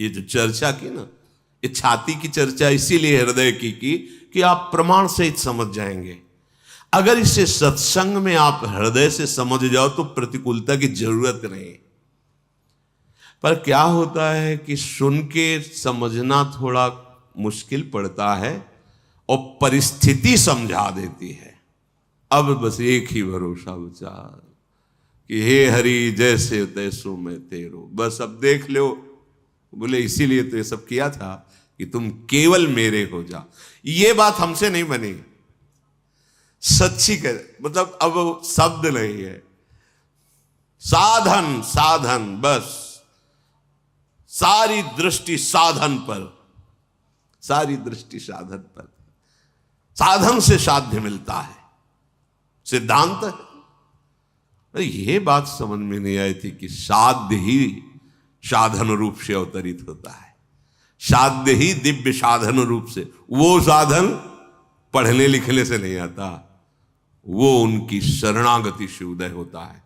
ये जो चर्चा की ना, ये छाती की चर्चा इसीलिए हृदय की कि आप प्रमाण सहित समझ जाएंगे। अगर इसे सत्संग में आप हृदय से समझ जाओ तो प्रतिकूलता की जरूरत नहीं। पर क्या होता है कि सुन के समझना थोड़ा मुश्किल पड़ता है और परिस्थिति समझा देती है। अब बस एक ही भरोसा बचा कि हे हरि जैसे तैसो मैं तेरो, बस अब देख लो। बोले इसीलिए तो ये सब किया था कि तुम केवल मेरे हो जा। ये बात हमसे नहीं बनी, सच्ची कर, मतलब अब शब्द नहीं है, साधन साधन, बस सारी दृष्टि साधन पर, सारी दृष्टि साधन पर। साधन से साध्य मिलता है, सिद्धांत है। अरे ये बात समझ में नहीं आई थी कि साध्य ही साधन रूप से अवतरित होता है, साध्य ही दिव्य साधन रूप से। वो साधन पढ़ने लिखने से नहीं आता, वो उनकी शरणागति से उदय होता है।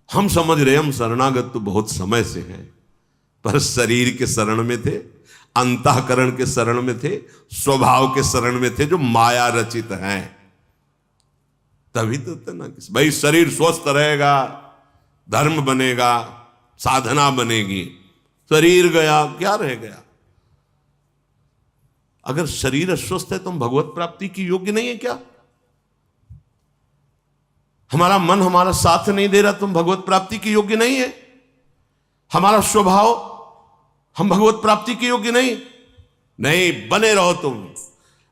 हम समझ रहे हम शरणागत तो बहुत समय से हैं, पर शरीर के शरण में थे, अंतःकरण के शरण में थे, स्वभाव के शरण में थे, जो माया रचित हैं। तभी तो ना कि भाई शरीर स्वस्थ रहेगा, धर्म बनेगा, साधना बनेगी। शरीर गया क्या रह गया? अगर शरीर अस्वस्थ है तो हम भगवत प्राप्ति की योग्य नहीं है क्या? हमारा मन हमारा साथ नहीं दे रहा तो हम भगवत प्राप्ति की योग्य नहीं है? हमारा स्वभाव, हम भगवत प्राप्ति के योग्य नहीं। बने रहो, तुम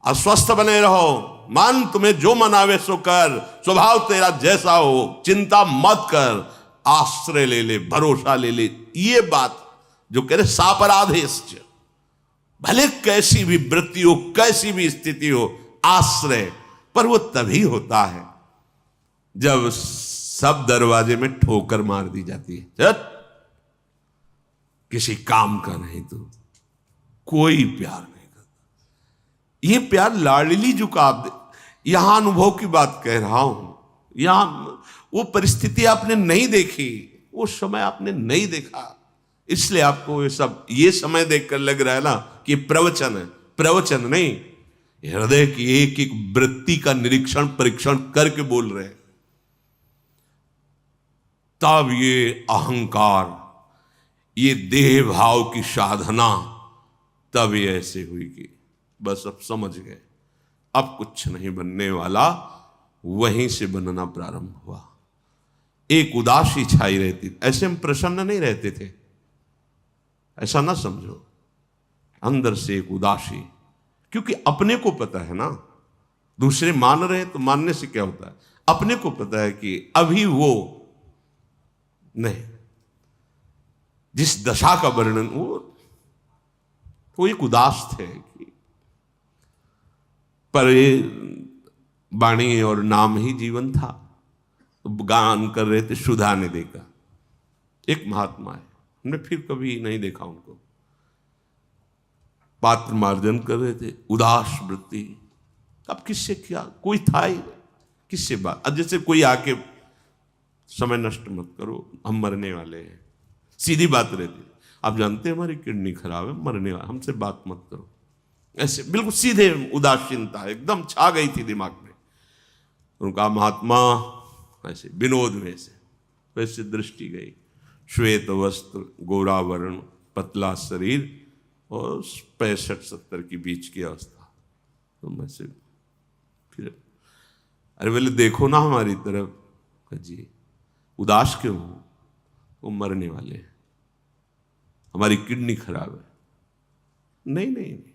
अस्वस्थ बने रहो, मन तुम्हें जो मनावे सो कर, स्वभाव तेरा जैसा हो, चिंता मत कर, आश्रय ले ले, भरोसा ले ले। ये बात जो कह रहे सापराधेश्च, भले कैसी भी वृत्ति हो, कैसी भी स्थिति हो, आश्रय। पर वो तभी होता है जब सब दरवाजे में ठोकर मार दी जाती है। किसी काम का नहीं तो कोई प्यार नहीं करता। ये प्यार लाडली जो का, यहां अनुभव की बात कह रहा हूं, यहां वो परिस्थिति आपने नहीं देखी, वो समय आपने नहीं देखा, इसलिए आपको ये समय देखकर लग रहा है ना कि प्रवचन है। प्रवचन नहीं, हृदय की एक एक वृत्ति का निरीक्षण परीक्षण करके बोल रहे हैं। तब ये अहंकार, ये देह भाव की साधना तब ये ऐसे हुई कि बस अब समझ गए अब कुछ नहीं बनने वाला। वहीं से बनना प्रारंभ हुआ। एक उदासी छाई रहती, ऐसे हम प्रसन्न नहीं रहते थे, ऐसा ना समझो। अंदर से एक उदासी, क्योंकि अपने को पता है ना, दूसरे मान रहे हैं तो मानने से क्या होता है, अपने को पता है कि अभी वो नहीं, जिस दशा का वर्णन, वो एक उदास थे। पर ये वाणी और नाम ही जीवन था। तो गान कर रहे थे सुधा ने देखा, एक महात्मा है, हमने फिर कभी नहीं देखा उनको, पात्र मार्जन कर रहे थे, उदास वृत्ति। अब किससे क्या, कोई था ही किससे बात। अब जैसे कोई आके समय नष्ट मत करो, हम मरने वाले हैं, सीधी बात रहती। आप जानते हैं हमारी किडनी खराब है, मरने वाला, हमसे बात मत करो, ऐसे बिल्कुल सीधे उदासीनता एकदम छा गई थी दिमाग में। उनका महात्मा ऐसे विनोद में से वैसे दृष्टि गई, श्वेत वस्त्र, गोरा वर्ण, पतला शरीर और 65-70 के बीच की अवस्था। तो मैं से फिर अरे बोले देखो ना हमारी तरफ। जी उदास क्यों हो? वो मरने वाले हैं, हमारी किडनी खराब है। नहीं नहीं नहीं,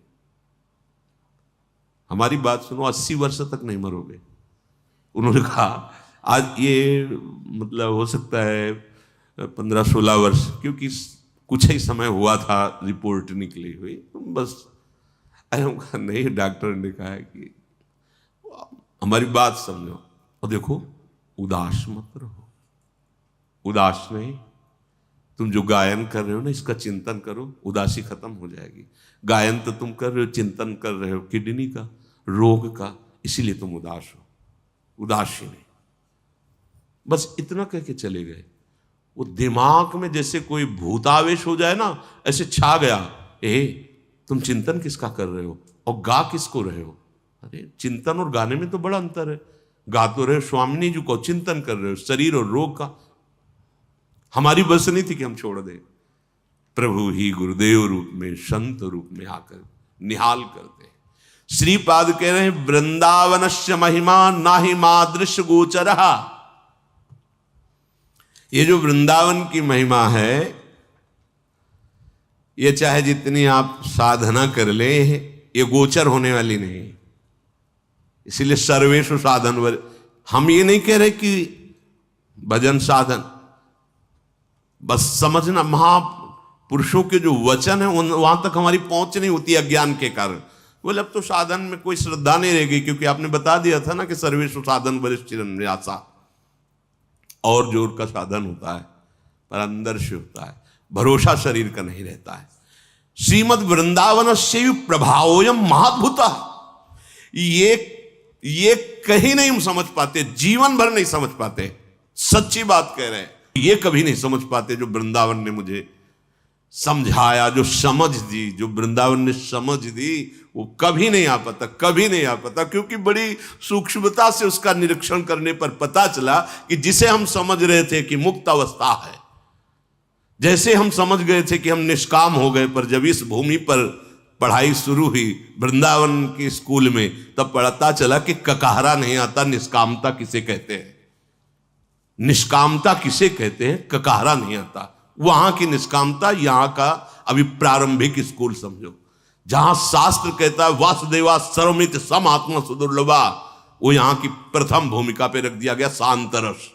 हमारी बात सुनो, 80 वर्ष तक नहीं मरोगे। उन्होंने कहा आज ये मतलब हो सकता है 15-16 वर्ष, क्योंकि कुछ ही समय हुआ था रिपोर्ट निकली हुई, बस। अरे नहीं, डॉक्टर ने कहा है कि हमारी बात समझो और देखो, उदास मत रहो। उदास नहीं, तुम जो गायन कर रहे हो ना, इसका चिंतन करो, उदासी खत्म हो जाएगी। गायन तो तुम कर रहे हो, चिंतन कर रहे हो किडनी का, रोग का, इसीलिए तुम उदास हो, उदासी नहीं। बस इतना कह के चले गए। वो दिमाग में जैसे कोई भूतावेश हो जाए ना, ऐसे छा गया। तुम चिंतन किसका कर रहे हो और गा किसको रहे हो? अरे चिंतन और गाने में तो बड़ा अंतर है। गा तो रहे हो स्वामिनी जी को, चिंतन कर रहे हो शरीर और रोग का। हमारी बस नहीं थी कि हम छोड़ दें। प्रभु ही गुरुदेव रूप में, संत रूप में आकर निहाल करते हैं। श्रीपाद कह रहे हैं वृंदावनस्य महिमा नाहि मादृश गोचरहा। ये जो वृंदावन की महिमा है, ये चाहे जितनी आप साधना कर ले, ये गोचर होने वाली नहीं। इसीलिए सर्वेषु साधन, हम ये नहीं कह रहे कि भजन साधन, बस समझना महापुरुषों के जो वचन है वहां तक हमारी पहुंच नहीं होती अज्ञान के कारण। बोले अब तो साधन में कोई श्रद्धा नहीं रहेगी, क्योंकि आपने बता दिया था ना कि सर्वेषु साधन वरिष्ठिरन्यासा, और जोर का साधन होता है पर अंदर से होता है, भरोसा शरीर का नहीं रहता है। श्रीमद वृंदावन से प्रभावोयम महाद्भुता, ये कहीं नहीं हम समझ पाते, जीवन भर नहीं समझ पाते। सच्ची बात कह रहे हैं, ये कभी नहीं समझ पाते जो वृंदावन ने मुझे समझाया, जो समझ दी, जो वृंदावन ने समझ दी, वो कभी नहीं आ पाता, कभी नहीं आ पाता। क्योंकि बड़ी सूक्ष्मता से उसका निरीक्षण करने पर पता चला कि जिसे हम समझ रहे थे कि मुक्त अवस्था है, जैसे हम समझ गए थे कि हम निष्काम हो गए, पर जब इस भूमि पर पढ़ाई शुरू हुई वृंदावन के स्कूल में, तब पता चला कि ककाहरा नहीं आता, निष्कामता किसे कहते हैं, निष्कामता किसे कहते हैं, ककाहरा नहीं आता। वहां की निष्कामता, यहां का अभी प्रारंभिक स्कूल समझो, जहां शास्त्र कहता है वासुदेवा सर्वमित सम आत्मा सुदुर्लभा, वो यहां की प्रथम भूमिका पे रख दिया गया शांतरस।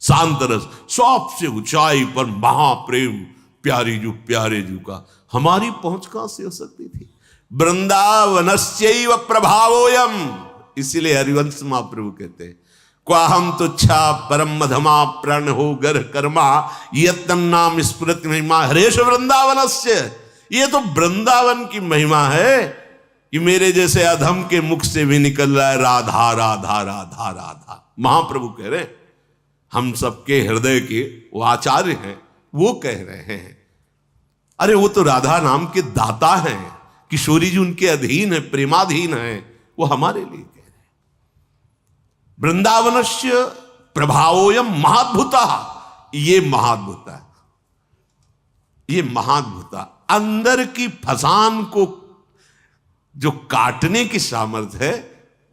शांतरस सबसे ऊंचाई पर महाप्रेम, प्यारे जू का। हमारी पहुंच कहां से हो सकती थी? वृंदावनस्यैव प्रभावोयम। इसीलिए हरिवंश महाप्रभु कहते हैं क्वाहम तुच्छा परम मधमा प्रण हो गर कर्मा यत्तन्नाम स्मृति महिमा हरेश वृंदावनस्य। ये तो वृंदावन की महिमा है कि मेरे जैसे अधम के मुख से भी निकल रहा है राधा राधा राधा राधा। महाप्रभु कह रहे हैं, हम सबके हृदय के वो आचार्य हैं, वो कह रहे हैं अरे वो तो राधा नाम के दाता हैं, किशोरी जी उनके अधीन है, प्रेमाधीन है, वो हमारे लिए कह रहे हैं। वृंदावनस्य प्रभावोयम महाद्भुता। ये महाद्भुता, ये महाद्भुता अंदर की फसान को जो काटने की सामर्थ्य है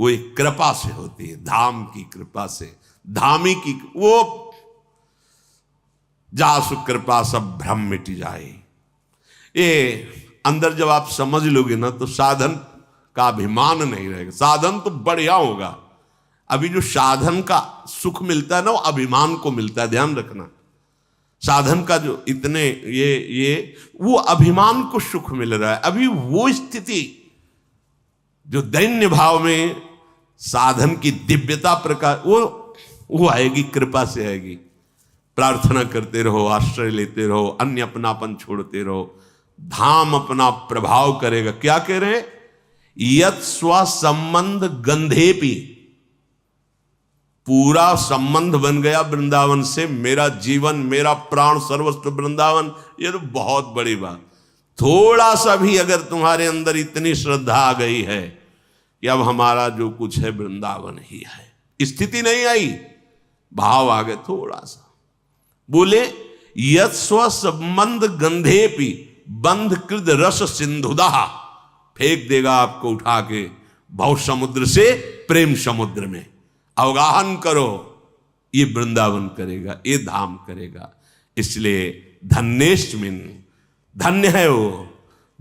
वो एक कृपा से होती है, धाम की कृपा से। धामी की वो जासु कृपा सब भ्रम मिट जाए। ये अंदर जब आप समझ लोगे ना तो साधन का अभिमान नहीं रहेगा। साधन तो बढ़िया होगा, अभी जो साधन का सुख मिलता है ना वो अभिमान को मिलता है, ध्यान रखना। साधन का जो इतने ये वो अभिमान को सुख मिल रहा है। अभी वो स्थिति जो दैन्य भाव में साधन की दिव्यता प्रकार वो आएगी, कृपा से आएगी। प्रार्थना करते रहो, आश्रय लेते रहो, अन्य अपनापन छोड़ते रहो, धाम अपना प्रभाव करेगा। क्या कह रहे हैं? यत् स्व संबंध गंधेपि, पूरा संबंध बन गया वृंदावन से। मेरा जीवन, मेरा प्राण सर्वस्व वृंदावन। ये तो बहुत बड़ी बात। थोड़ा सा भी अगर तुम्हारे अंदर इतनी श्रद्धा आ गई है कि अब हमारा जो कुछ है वृंदावन ही है, स्थिति नहीं आई, भाव आ गए थोड़ा सा, बोले यत् स्व संबंध गंधेपि बंध कृद रस सिंधुदा, फेंक देगा आपको उठा के भव समुद्र से प्रेम समुद्र में। अवगाहन करो, ये वृंदावन करेगा, ये धाम करेगा। इसलिए धन्येष्मिन, धन्य है वो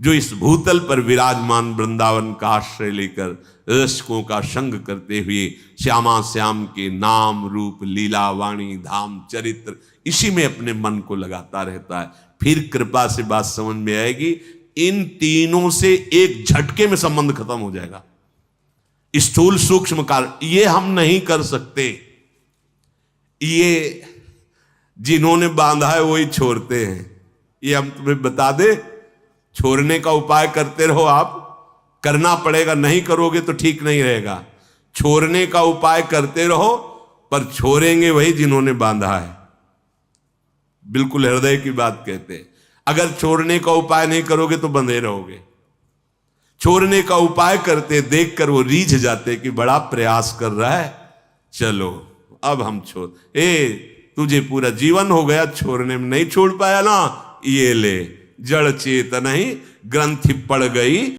जो इस भूतल पर विराजमान वृंदावन का आश्रय लेकर रसिकों का संग करते हुए श्यामा श्याम के नाम रूप लीला वाणी धाम चरित्र इसी में अपने मन को लगाता रहता है। फिर कृपा से बात समझ में आएगी, इन तीनों से एक झटके में संबंध खत्म हो जाएगा। स्थूल सूक्ष्म कारण ये हम नहीं कर सकते, ये जिन्होंने बांधा है वही छोड़ते हैं। ये हम तुम्हें बता दे, छोड़ने का उपाय करते रहो, आप करना पड़ेगा, नहीं करोगे तो ठीक नहीं रहेगा। छोड़ने का उपाय करते रहो, पर छोड़ेंगे वही जिन्होंने बांधा है। बिल्कुल हृदय की बात कहते हैं। अगर छोड़ने का उपाय नहीं करोगे तो बंधे रहोगे। छोड़ने का उपाय करते देखकर वो रीझ जाते कि बड़ा प्रयास कर रहा है, चलो अब हम छोड़। तुझे पूरा जीवन हो गया छोड़ने में, नहीं छोड़ पाया ना, ये ले, जड़ चेतन ही ग्रंथि पड़ गई।